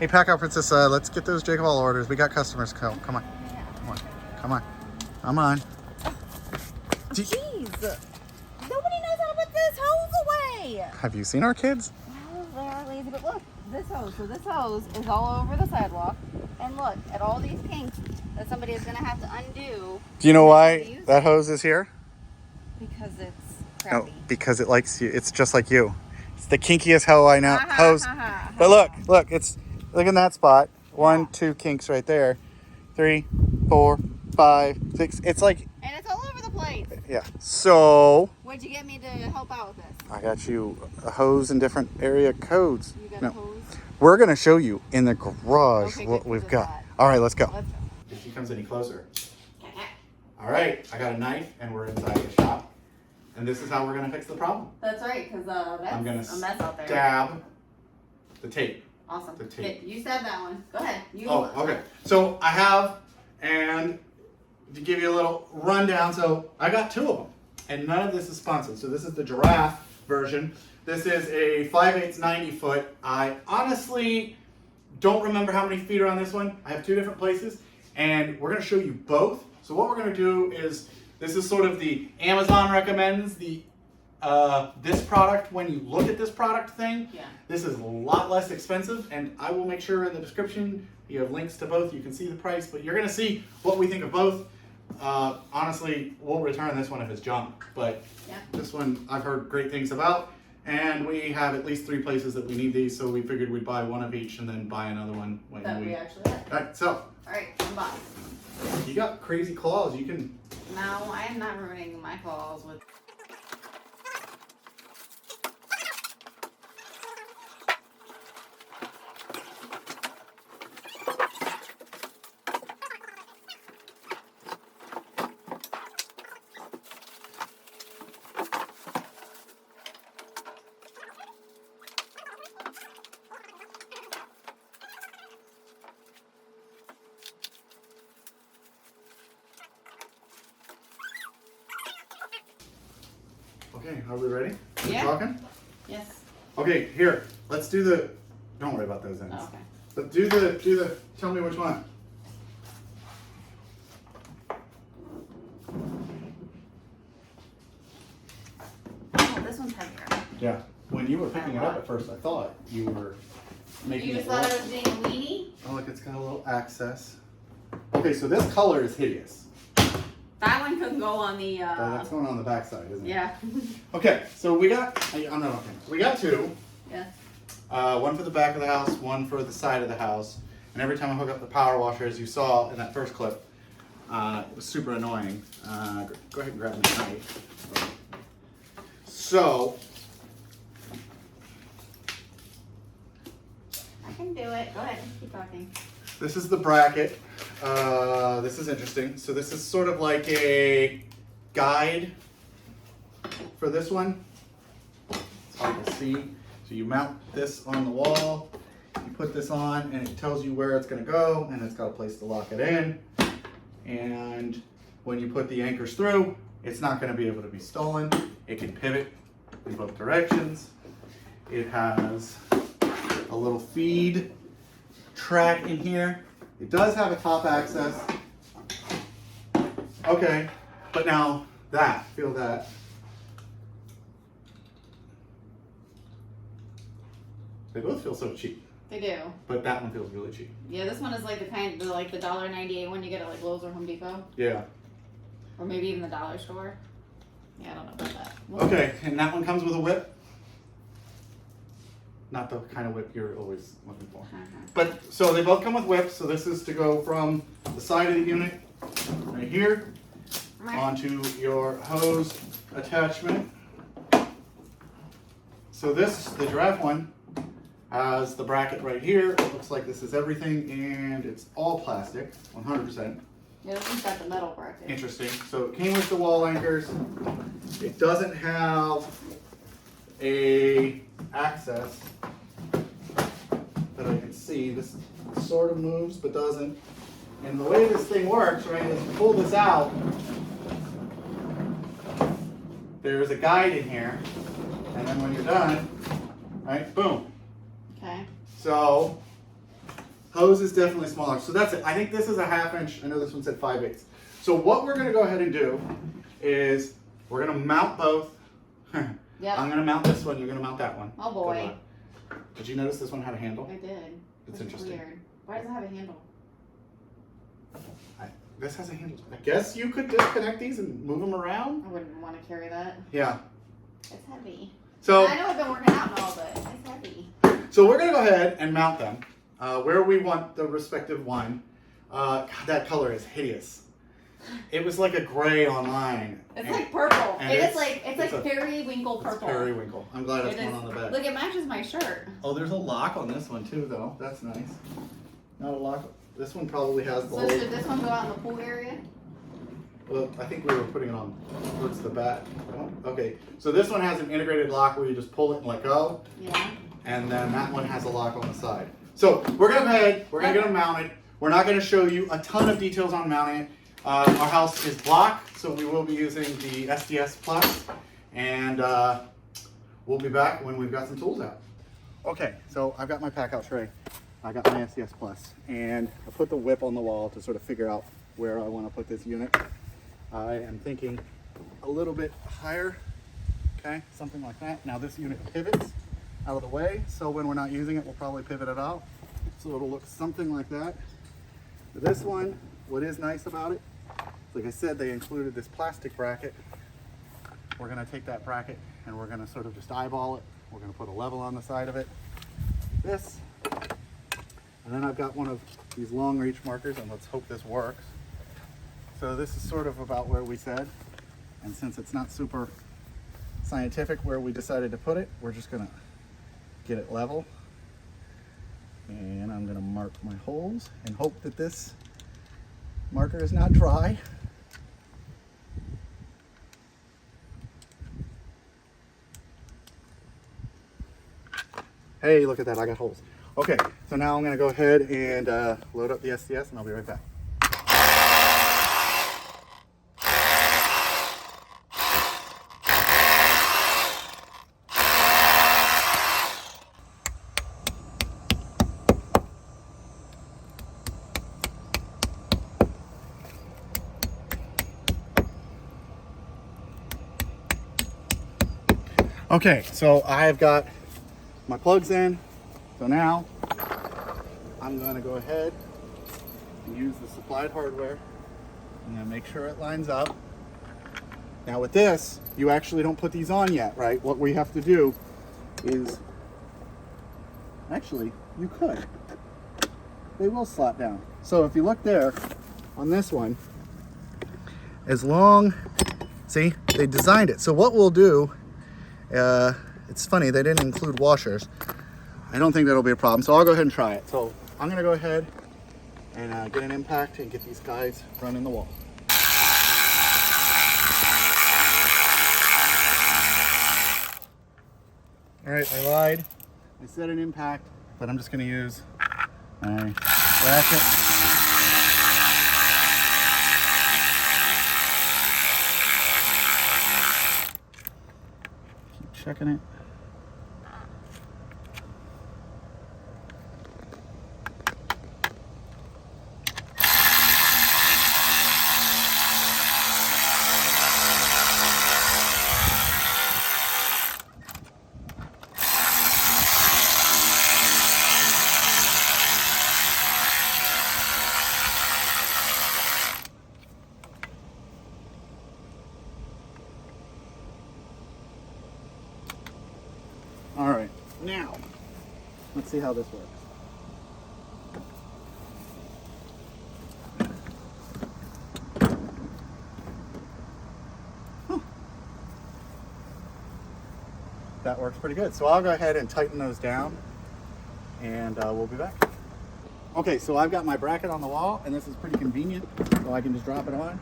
Hey, PACKOUT Princess, let's get those JakeOfALL orders. We got customers. Come on. Come on. Come on. Come on. Jeez. Nobody knows how to put this hose away. Have you seen our kids? Well, they are lazy, but look, this hose. So this hose is all over the sidewalk. And look at all these kinks that somebody is going to have to undo. Do you know why that hose is here? Because it's crappy. No, because it likes you. It's just like you. It's the kinkiest hose. But look, look in that spot. 1, 2 kinks right there. 3, 4, 5, 6. It's like. And it's all over the place. Yeah. So. What'd you get me to help out with this? I got you a hose in different area codes. You got a hose? We're going to show you in the garage what we've got. All right, let's go. Let's go. If she comes any closer. All right, I got a knife and we're inside the shop. And this is how we're going to fix the problem. That's right, because that's I'm gonna a mess out there. Stab the tape. Awesome. The tape. Okay, you said that one. Go ahead. Okay. So I have, and to give you a little rundown, so I got 2 of them. And none of this is sponsored. So this is the Giraffe version. This is a 5/8 90 foot. I honestly don't remember how many feet are on this one. I have 2 different places. And we're going to show you both. So what we're going to do is, this is sort of the Amazon recommends the this product when you look at this product thing. Yeah. This is a lot less expensive, and I will make sure in the description you have links to both. You can see the price, but you're going to see what we think of both. Honestly, we'll return this one if it's junk, but this one I've heard great things about, and we have at least 3 places that we need these, so we figured we'd buy one of each and then buy another one when we actually had. All right, so. All right, I'm back. You got crazy claws. You can. No, I am not ruining my claws with. Okay, are we ready? Yeah. We're talking? Yes. Okay, here. Let's do the. Don't worry about those ends. Oh, okay. But do the. Tell me which one. Oh, this one's heavier. Yeah. When you were picking it up at first, I thought you were making You just it thought work. I was being a weenie? Oh, look, it's got a little access. Okay, so this color is hideous. That one couldn't go on the. That's going on the back side, isn't it? Yeah. Okay, so we got. I'm not okay. We got 2. Yes. One for the back of the house, one for the side of the house. And every time I hook up the power washer, as you saw in that first clip, it was super annoying. Go ahead and grab my knife. So. I can do it. Go ahead. Keep talking. This is the bracket. This is interesting. So this is sort of like a guide for this one. It's hard to see. So you mount this on the wall, you put this on, and it tells you where it's going to go, and it's got a place to lock it in. And when you put the anchors through, it's not going to be able to be stolen. It can pivot in both directions. It has a little feed track in here. It does have a top access. Okay, but now feel that. They both feel so cheap. They do. But that one feels really cheap. Yeah, this one is like the $1.98 one you get at like Lowe's or Home Depot. Yeah. Or maybe even the dollar store. Yeah, I don't know about that. Okay, and that one comes with a whip. Not the kind of whip you're always looking for. But, so they both come with whips, so this is to go from the side of the unit, right here, onto your hose attachment. So this, the Giraffe one, has the bracket right here. It looks like this is everything, and it's all plastic, 100%. Yeah, this one's got the metal bracket. Interesting. So it came with the wall anchors. It doesn't have a access that I can see. This sort of moves but doesn't. And the way this thing works, right, is you pull this out. There's a guide in here, and then when you're done, right, boom. Okay. So Hose is definitely smaller. So that's it. I think this is a 1/2 inch. I know this one said 5/8. So what we're gonna go ahead and do is we're gonna mount both. Yep. I'm gonna mount this one, you're gonna mount that one. Oh boy. Did you notice this one had a handle? I did. It's That's interesting. Weird. Why does it have a handle? This has a handle. I guess you could disconnect these and move them around. I wouldn't want to carry that. Yeah. It's heavy. So I know I've been working out and all, but it's heavy. So we're gonna go ahead and mount them where we want the respective one. God, that color is hideous. It was like a gray online. It's like purple. and It's like a periwinkle purple. It's periwinkle. I'm glad it's It going is. on the back. Look, it matches my shirt. Oh, there's a lock on this one too, though. That's nice. Not a lock. This one probably has the So whole. should this one go out in the pool area? Well, I think we were putting it on towards the back. Oh, okay, so this one has an integrated lock where you just pull it and let go. Yeah. And then that one has a lock on the side. So we're gonna go ahead, we're gonna get them mounted. We're not gonna show you a ton of details on mounting it. Our house is block, so we will be using the SDS Plus, and we'll be back when we've got some tools out. Okay, so I've got my PACKOUT tray. I got my SDS Plus, and I put the whip on the wall to sort of figure out where I want to put this unit. I am thinking a little bit higher, okay, something like that. Now this unit pivots out of the way, so when we're not using it, we'll probably pivot it out. So it'll look something like that. This one, what is nice about it, like I said, they included this plastic bracket. We're gonna take that bracket and we're gonna sort of just eyeball it. We're gonna put a level on the side of it. This, and then I've got one of these long reach markers, and let's hope this works. So this is sort of about where we said, and since it's not super scientific where we decided to put it, we're just gonna get it level. And I'm gonna mark my holes and hope that this marker is not dry. Hey, look at that, I got holes. Okay, so now I'm gonna go ahead and load up the SDS, and I'll be right back. Okay, so I've got my plugs in. So now I'm going to go ahead and use the supplied hardware. I'm going to make sure it lines up. Now with this, you actually don't put these on yet, right? What we have to do is, actually, you could. They will slot down. So if you look there on this one, as long, see, they designed it. So what we'll do, it's funny, they didn't include washers. I don't think that'll be a problem, so I'll go ahead and try it. So I'm gonna go ahead and get an impact and get these guys running the wall. All right, I lied. I said an impact, but I'm just gonna use my bracket. Keep checking it. All right, now, let's see how this works. That works pretty good. So I'll go ahead and tighten those down, and we'll be back. Okay, so I've got my bracket on the wall, and this is pretty convenient, so I can just drop it on.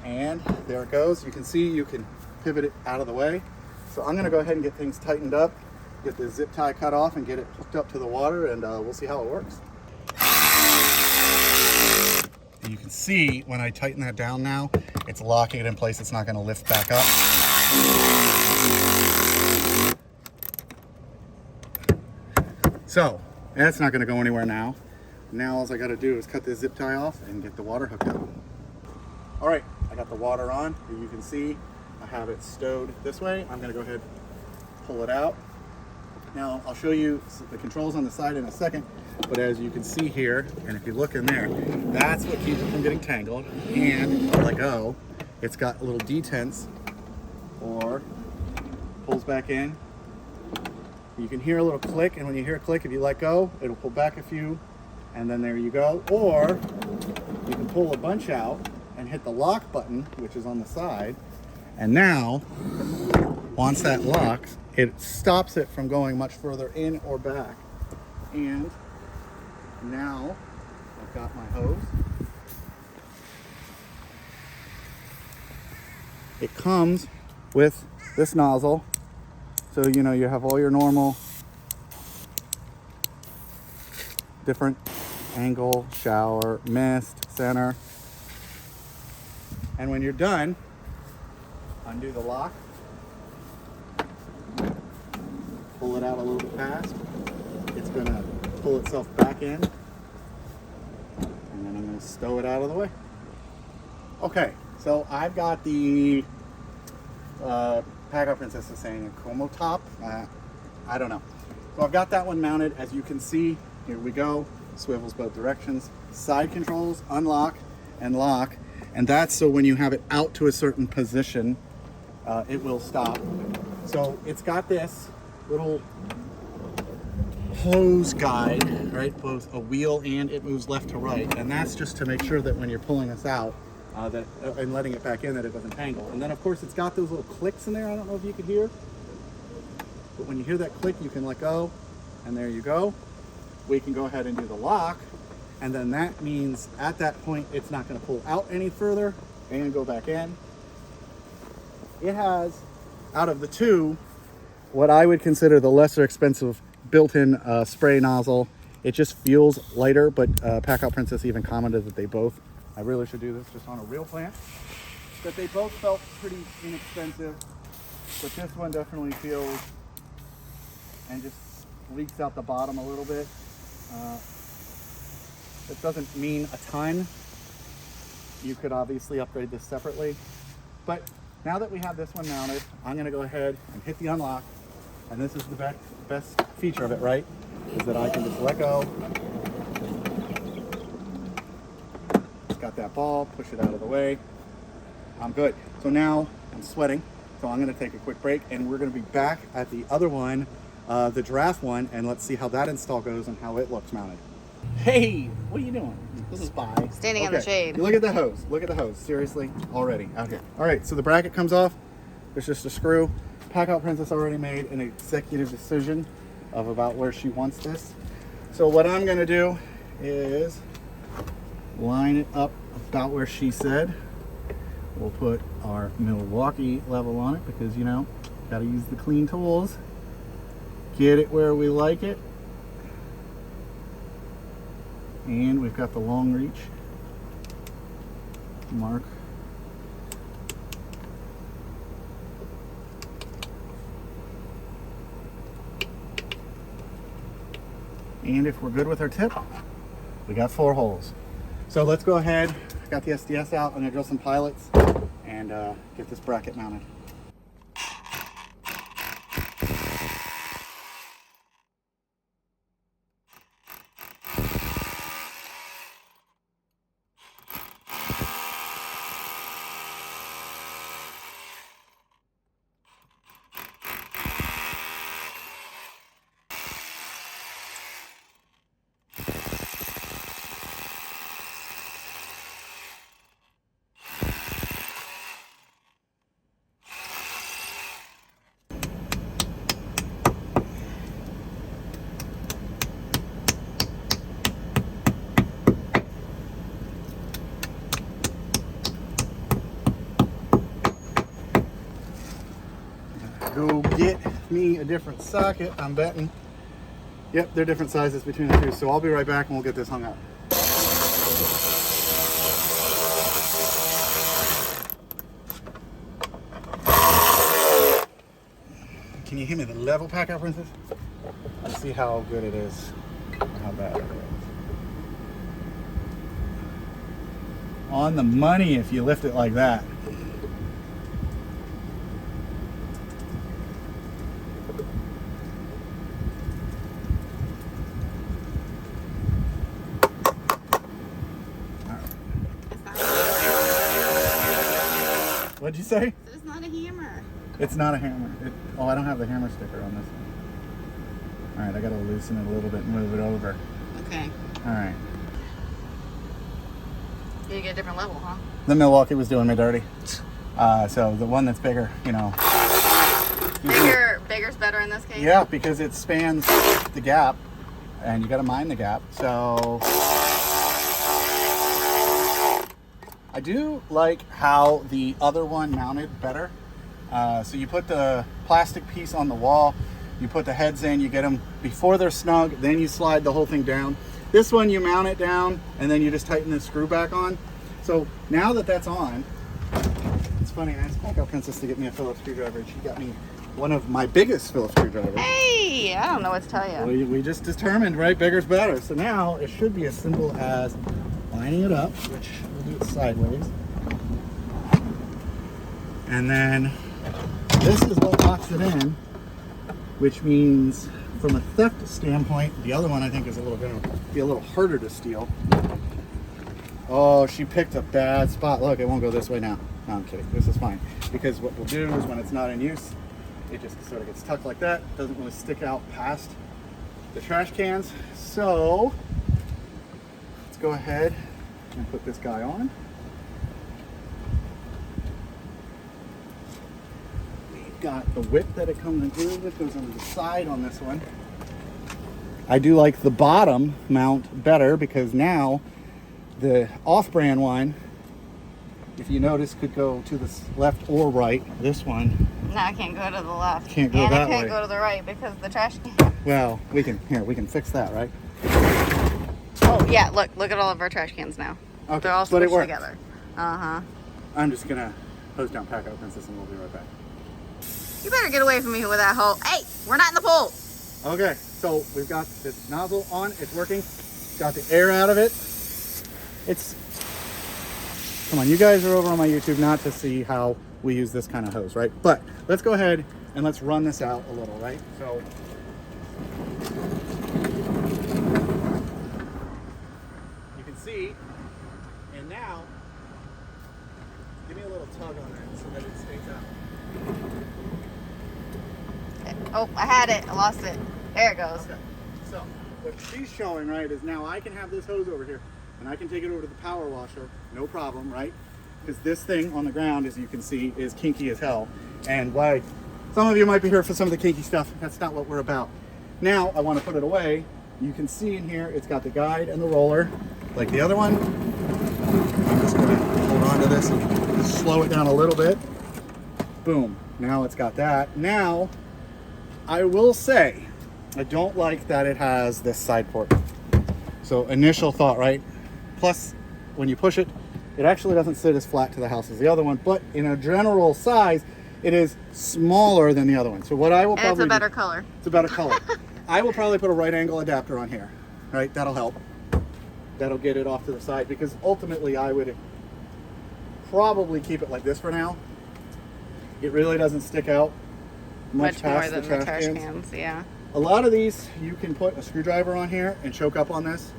And there it goes. You can see you can pivot it out of the way. So I'm gonna go ahead and get things tightened up, get the zip tie cut off and get it hooked up to the water, and we'll see how it works. And you can see when I tighten that down now, it's locking it in place. It's not gonna lift back up. So that's not gonna go anywhere now. Now all I got to do is cut this zip tie off and get the water hooked up. All right, I got the water on. As you can see, I have it stowed this way. I'm gonna go ahead and pull it out. Now I'll show you the controls on the side in a second, but as you can see here, and if you look in there, that's what keeps it from getting tangled. And if I let go, it's got little detents, or pulls back in. You can hear a little click, and when you hear a click, if you let go, it'll pull back a few, and then there you go. Or you can pull a bunch out and hit the lock button, which is on the side, and now once that locks, it stops it from going much further in or back. And now I've got my hose. It comes with this nozzle, so you know you have all your normal different angle, shower, mist, center. And when you're done, undo the lock, pull it out a little bit past. It's gonna pull itself back in, and then I'm gonna stow it out of the way. Okay, so I've got the PACKOUT Princess is saying a Como top. I don't know. So I've got that one mounted. As you can see, here we go. Swivels both directions. Side controls, unlock and lock. And that's so when you have it out to a certain position, it will stop. So it's got this little hose guide, right? Both a wheel and it moves left to right. And that's just to make sure that when you're pulling this out, and letting it back in, that it doesn't tangle. And then of course it's got those little clicks in there. I don't know if you can hear, but when you hear that click, you can let go, and there you go. We can go ahead and do the lock, and then that means at that point it's not going to pull out any further and go back in. It has, out of the two, what I would consider the lesser expensive built-in spray nozzle. It just feels lighter, but PACKOUT Princess even commented that they both, I really should do this just on a real plant, that they both felt pretty inexpensive, but this one definitely feels and just leaks out the bottom a little bit. It doesn't mean a ton. You could obviously upgrade this separately, but now that we have this one mounted, I'm going to go ahead and hit the unlock, and this is the best feature of it, right? Is that I can just let go. It's got that ball, push it out of the way. I'm good. So now I'm sweating, so I'm going to take a quick break, and we're going to be back at the other one, the Giraffe one, and let's see how that install goes and how it looks mounted. Hey, what are you doing? This is Spy. Standing in the shade. Look at the hose. Look at the hose. Seriously, already out here. All right, so the bracket comes off. There's just a screw. PACKOUT Princess already made an executive decision of about where she wants this. So what I'm going to do is line it up about where she said. We'll put our Milwaukee level on it because, you know, got to use the clean tools. Get it where we like it. And we've got the long reach mark. And if we're good with our tip, we got 4 holes. So let's go ahead. I got the SDS out. I'm gonna drill some pilots and get this bracket mounted. Go get me a different socket. I'm betting. Yep, they're different sizes between the two. So I'll be right back and we'll get this hung up. Can you hear me the level, PACKOUT Princess? Let's see how good it is, how bad it is. on the money if you lift it like that. What'd you say? It's not a hammer. It's not a hammer. Oh, I don't have the hammer sticker on this one. All right, I gotta loosen it a little bit and move it over. Okay. All right. You get a different level, huh? The Milwaukee was doing me dirty. So the one that's bigger, you know. Bigger's better in this case? Yeah, because it spans the gap and you gotta mind the gap. So I do like how the other one mounted better. So you put the plastic piece on the wall, you put the heads in, you get them before they're snug, then you slide the whole thing down. This one you mount it down and then you just tighten the screw back on. So now that that's on, it's funny, I asked Packout Princess to get me a Phillips screwdriver and she got me one of my biggest Phillips screwdrivers. Hey, I don't know what to tell you. We just determined, right, bigger's better. So now it should be as simple as lining it up, which we'll do it sideways. And then this is what locks it in, which means from a theft standpoint, the other one I think is going to be a little harder to steal. Oh, she picked a bad spot. Look, it won't go this way now. No, I'm kidding. This is fine. Because what we'll do is when it's not in use, it just sort of gets tucked like that. It doesn't really stick out past the trash cans. So let's go ahead and put this guy on. We've got the width that it comes included with, goes on the side on this one. I do like the bottom mount better because now the off-brand one, if you notice, could go to the left or right. This one, no, I can't go to the left. Can't go and that I can't way. go to the right because the trash can. Well, we can fix that, right? Oh yeah, look at all of our trash cans now. Okay, They're all but it squished works. together. Uh-huh. I'm just gonna hose down Packout Princess and we'll be right back. You better get away from me with that hole. Hey, we're not in the pool. Okay, so we've got this nozzle on, it's working. Got the air out of it. Come on, you guys are over on my YouTube not to see how we use this kind of hose, right? But let's go ahead and let's run this out a little, right? So you can see, and now, give me a little tug on that so that it stays out. Oh, I had it. I lost it. There it goes. Okay, so what she's showing, right, is now I can have this hose over here and I can take it over to the power washer, no problem, right? Because this thing on the ground, as you can see, is kinky as hell. And why some of you might be here for some of the kinky stuff, that's not what we're about. Now I want to put it away. You can see in here, it's got the guide and the roller, like the other one. I'm just going to hold on to this and just slow it down a little bit. Boom, now it's got that. Now, I will say, I don't like that it has this side port. So initial thought, right? Plus, when you push it, it actually doesn't sit as flat to the house as the other one, but in a general size, it is smaller than the other one. So what I will probably it's a better color. It's a better color. I will probably put a right angle adapter on here, right? That'll help. That'll get it off to the side because ultimately I would probably keep it like this for now. It really doesn't stick out much more past than the trash cans. Yeah. A lot of these, you can put a screwdriver on here and choke up on this.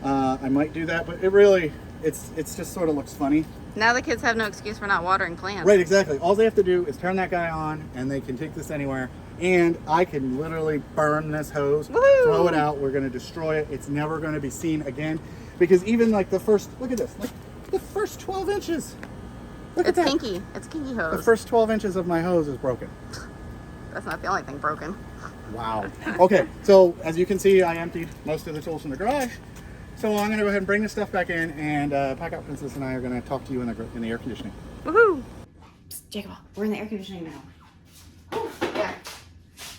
I might do that, but it really, it's just sort of looks funny. Now the kids have no excuse for not watering plants. Right, exactly. All they have to do is turn that guy on and they can take this anywhere. And I can literally burn this hose, Woo! Throw it out. We're going to destroy it. It's never going to be seen again. Because even like the first, look at this, like the first 12 inches. Look at that. Kinky. It's kinky hose. The first 12 inches of my hose is broken. That's not the only thing broken. Wow. Okay, so as you can see, I emptied most of the tools from the garage. So I'm going to go ahead and bring this stuff back in, and Packout Princess and I are going to talk to you in the air conditioning. Woohoo! Psst, JakeOfALL, we're in the air conditioning now. Yeah.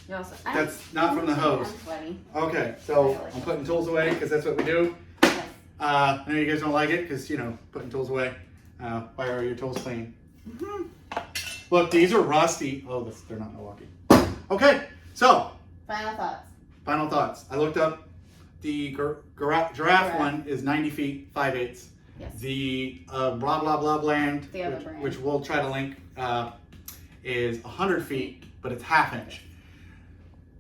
You also, That's not from the hose. I'm sweaty. Okay, so I'm putting tools away because that's what we do. Yes. I know you guys don't like it because, you know, putting tools away. Why are your tools clean? Look, these are rusty. Oh, they're not Milwaukee. Okay, so. Final thoughts. Final thoughts. I looked up the Giraffe one is 90 feet, 5/8. Yes. The blah blah blah brand, The other brand. which we'll try to link, is 100 feet, but it's ½ inch.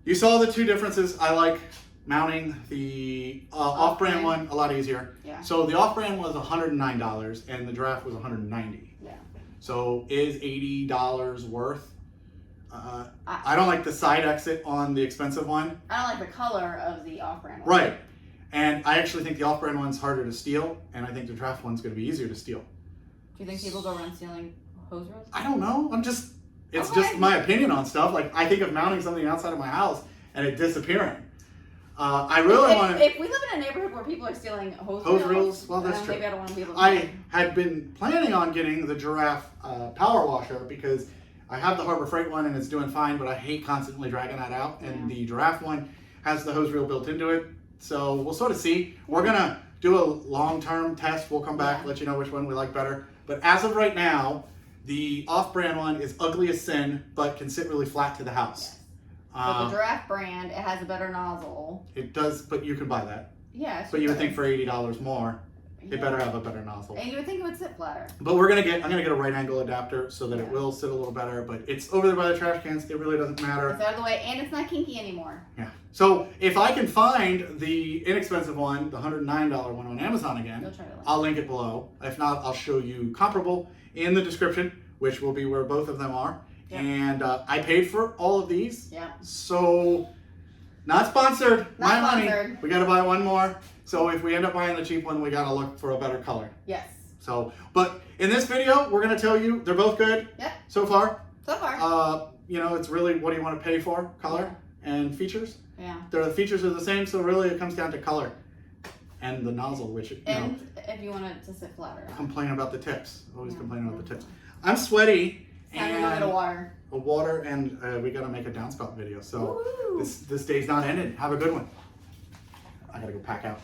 You saw the two differences. I like mounting the off-brand one a lot easier. Yeah. So the off-brand was $109 and the Giraffe was $190. Yeah. So is $80 worth? I don't like the side exit on the expensive one. I don't like the color of the off-brand one. Right. And I actually think the off-brand one's harder to steal, and I think the Giraffe one's going to be easier to steal. Do you think people go around stealing hose reels? I don't know. It's Okay. just my opinion on stuff. Like, I think of mounting something outside of my house and it disappearing. I really want to. If we live in a neighborhood where people are stealing hose reels, well, that's true. Maybe I don't want people to I had been planning on getting the Giraffe power washer because I have the Harbor Freight one and it's doing fine, but I hate constantly dragging that out. And the Giraffe one has the hose reel built into it. So we'll sort of see. We're going to do a long-term test. We'll come back, let you know which one we like better. But as of right now, the off-brand one is ugly as sin, but can sit really flat to the house. But the Giraffe brand, it has a better nozzle. It does, but you can buy that. Yeah. But you would think for $80 more, it better have a better nozzle. And you would think it would sit flatter. But I'm gonna get a right angle adapter so that it will sit a little better. But it's over there by the trash cans. It really doesn't matter. It's out of the way, and it's not kinky anymore. Yeah. So if I can find the inexpensive one, the $109 one on Amazon again, You'll try to I'll link it below. If not, I'll show you comparable in the description, which will be where both of them are. Yep. And I paid for all of these. Yeah. So, not sponsored. Not My sponsored. money. We got to buy one more. So if we end up buying the cheap one, we got to look for a better color. Yes. So, but in this video, we're going to tell you they're both good. Yep. So far. So far. You know, it's really what do you want to pay for, color and features. Yeah. The features are the same, so really it comes down to color and the nozzle, which you know, if you want it to sit flatter. complain about the tips. Always complain about the tips. I'm sweaty. Time to go get a water. A water, and we got to make a downspout video. So Woo-hoo. this day's not ended. Have a good one. I got to go pack out.